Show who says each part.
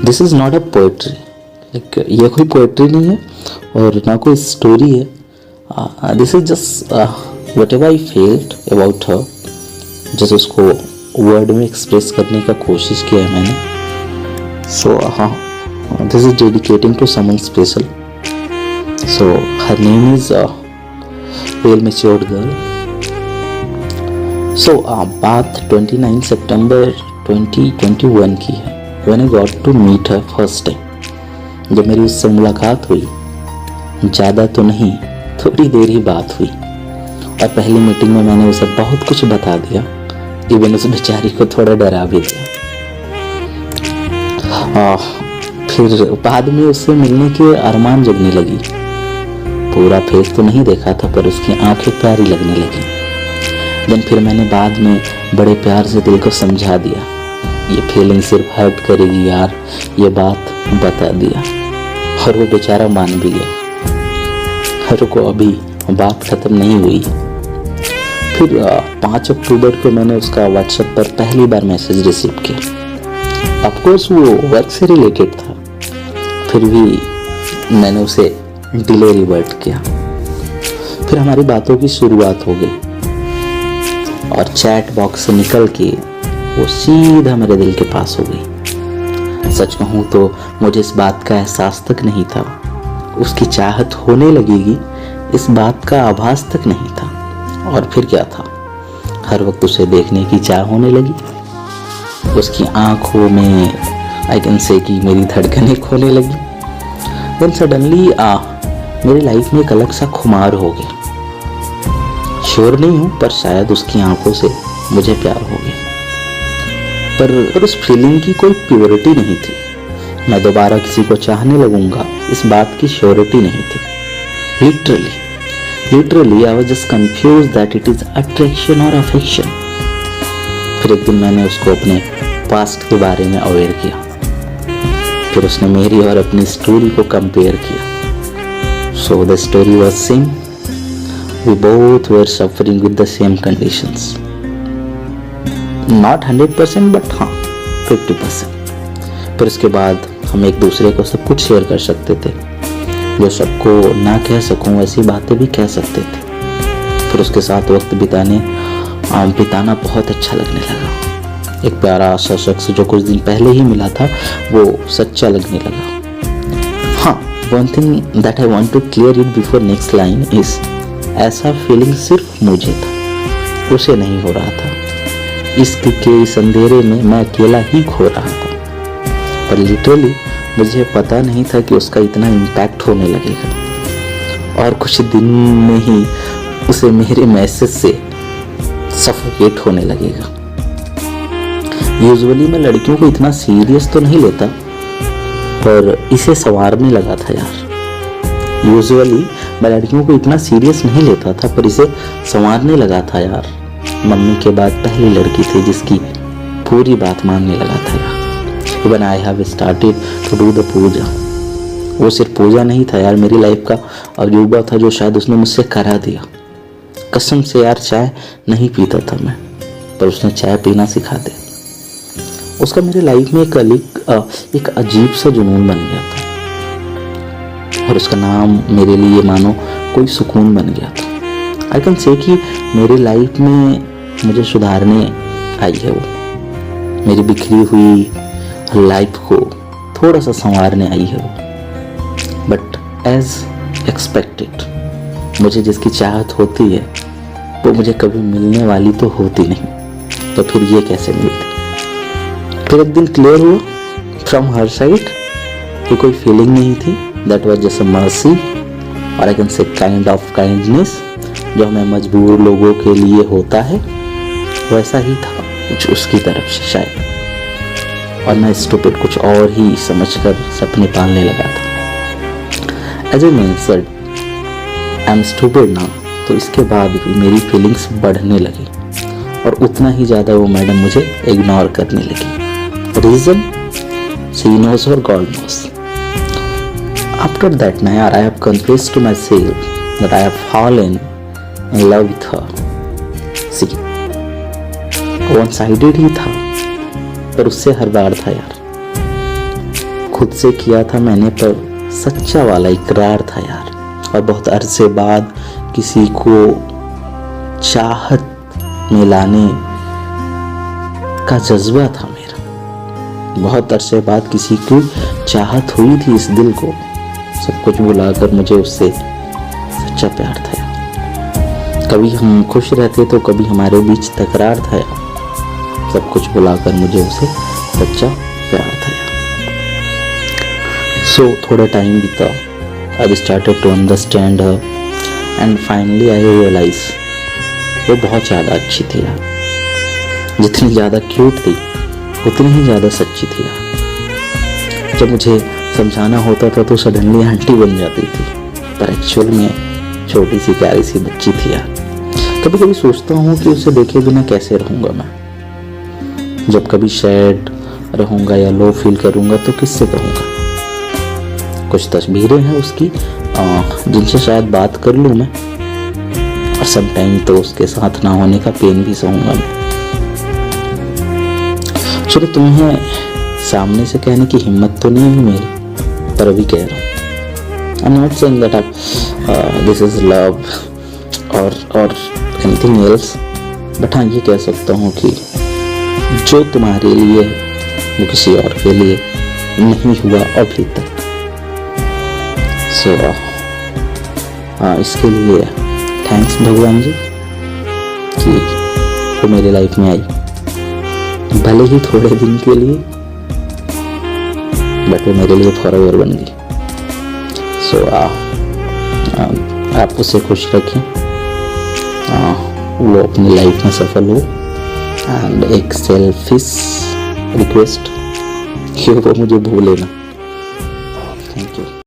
Speaker 1: This is not a poetry, like ये कोई poetry नहीं है और ना कोई स्टोरी है। This is just whatever I felt about her, just उसको वर्ड में एक्सप्रेस करने का कोशिश किया है मैंने। सो हाँ, this is dedicating to someone special. So her name is well matured girl. So बात 29 सितंबर 2021 की है, when I got to meet her first time. जब मेरी उससे मुलाकात हुई, ज़्यादा तो नहीं, थोड़ी देर ही बात हुई और पहली मीटिंग में मैंने उसे बहुत कुछ बता दिया, इवन उस बेचारी को थोड़ा डरा भी दिया। फिर बाद में उससे मिलने के अरमान जगने लगी। पूरा फेस तो नहीं देखा था पर उसकी आंखें प्यारी लगने लगी। देन फिर मैंने बाद में बड़े प्यार से दिल को समझा दिया, ये फीलिंग सिर्फ हर्ट करेगी यार, ये बात बता दिया और वो बेचारा मान भी गया। रुको, अभी बात ख़त्म नहीं हुई। फिर 5 अक्टूबर को मैंने उसका व्हाट्सएप पर पहली बार मैसेज रिसीव किया। ऑफकोर्स वो वर्क से रिलेटेड था, फिर भी मैंने उसे डिले रिवर्ट किया। फिर हमारी बातों की शुरुआत हो गई और चैट बॉक्स से निकल के वो सीधा मेरे दिल के पास हो गई। सच कहूँ तो मुझे इस बात का एहसास तक नहीं था, उसकी चाहत होने लगेगी इस बात का आभास तक नहीं था। और फिर क्या था, हर वक्त उसे देखने की चाह होने लगी। उसकी आंखों में आई कैन से कि मेरी धड़कनें खोने लगी। देन सडनली मेरी लाइफ में एक अलग सा खुमार हो गया। श्योर नहीं हूँ पर शायद उसकी आंखों से मुझे प्यार हो गया, पर उस फीलिंग की कोई प्योरिटी नहीं थी। मैं दोबारा किसी को चाहने लगूंगा इस बात की श्योरिटी नहीं थी। Literally I was just confused that it is attraction और अफेक्शन। फिर एक दिन मैंने उसको अपने पास्ट के बारे में अवेयर किया। फिर उसने मेरी और अपनी स्टोरी को कंपेयर किया। So the story was same, we both were suffering with the same conditions. Not 100% but हाँ 50%। फिर उसके बाद हम एक दूसरे को सब कुछ शेयर कर सकते थे, जो सबको ना कह सकूं वैसी बातें भी कह सकते थे। फिर उसके साथ वक्त बिताना बहुत अच्छा लगने लगा। एक प्यारा सा शख्स जो कुछ दिन पहले ही मिला था वो सच्चा लगने लगा। हाँ, one thing that I want to clear it before next line is, ऐसा फीलिंग सिर्फ मुझे था, उसे नहीं हो रहा था। इश्क के इस अंधेरे में मैं अकेला ही खो रहा था। पर लिटरली मुझे पता नहीं था कि उसका इतना इम्पैक्ट होने लगेगा और कुछ दिन में ही उसे मेरे मैसेज से सफोकेट होने लगेगा। यूजुअली मैं लड़कियों को इतना सीरियस तो नहीं लेता, पर इसे संवारने लगा था यार। यूजुअली मैं लड़कियों को इतना सीरियस नहीं लेता था, पर इसे संवारने लगा था यार। मम्मी के बाद पहली लड़की थी जिसकी पूरी बात मानने लगा था यार। When I have started to do the पूजा, वो सिर्फ पूजा नहीं था यार, मेरी लाइफ का अजूबा था जो शायद उसने मुझसे करा दिया। कसम से यार, चाय नहीं पीता था मैं, पर उसने चाय पीना सिखा दिया। उसका मेरे लाइफ में एक अजीब सा जुनून बन गया था और उसका नाम मेरे लिए मानो कोई सुकून बन गया था। आई कैन से कि मेरी लाइफ में मुझे सुधारने आई है वो, मेरी बिखरी हुई लाइफ को थोड़ा सा संवारने आई है वो। बट एज एक्सपेक्टेड, मुझे जिसकी चाहत होती है वो मुझे कभी मिलने वाली तो होती नहीं, तो फिर ये कैसे मिलती। फिर एक दिन क्लियर हुआ फ्रॉम हर साइड कि कोई फीलिंग नहीं थी, that was just a mercy और I can say kind of kindness जो हमें मजबूर लोगों के लिए होता है, वैसा ही था कुछ उसकी तरफ से शायद। और मैं स्टूपिड कुछ और ही समझकर सपने पालने लगा था। As I mention I am stupid now, तो इसके बाद भी मेरी फीलिंग्स बढ़ने लगी और उतना ही ज़्यादा वो मैडम मुझे इग्नोर करने लगी। रीज़न शी नोज और God knows. After that night I have confessed to my self that I have fallen in love with her. सी वन साइडेड ही था, पर उससे हर बार था यार। खुद से किया था मैंने, पर सच्चा वाला इकरार था यार। और बहुत अरसे बाद किसी को चाहत में लाने का जज्बा था मेरा। बहुत अरसे बाद किसी की चाहत हुई थी इस दिल को, सब कुछ भुलाकर मुझे उससे सच्चा प्यार था यार। कभी हम खुश रहते तो कभी हमारे बीच तकरार था यार, सब कुछ भुलाकर मुझे उससे सच्चा प्यार था यार। सो थोड़ा टाइम बीता, I started to understand her and finally I realise वो बहुत ज़्यादा अच्छी थी यार। जितनी ज़्यादा क्यूट थी उतनी ही ज़्यादा सच्ची थी यार। जब मुझे समझाना होता था तो सडनली आंटी बन जाती थी, पर एक्चुअल में छोटी सी प्यारी सी बच्ची थी यार। कभी कभी सोचता हूँ कि उसे देखे बिना कैसे रहूँगा मैं। जब कभी सैड रहूँगा या लो फील करूँगा तो किससे कहूँगा। कुछ तस्वीरें हैं उसकी जिनसे शायद बात कर लूँ मैं, और सम टाइम तो उसके साथ ना होने का पेन भी सहूँगा मैं। चलो तुम्हें सामने से कहने की हिम्मत तो नहीं है मेरी, पर अभी कह रहा हूँ। I am not saying that this is love और एनीथिंग एल्स, बट हाँ ये कह सकता हूँ कि जो तुम्हारे लिए वो किसी और के लिए नहीं हुआ अभी तक। सो इसके लिए थैंक्स भगवान जी कि वो मेरे लाइफ में आई, भले ही थोड़े दिन के लिए, बट वो मेरे लिए फॉरएवर बन गई। सो आप उसे खुश रखें, वो अपनी लाइफ में सफल हो। एंड एक सेल्फिश रिक्वेस्ट कि वो मुझे भूले ना। Thank you.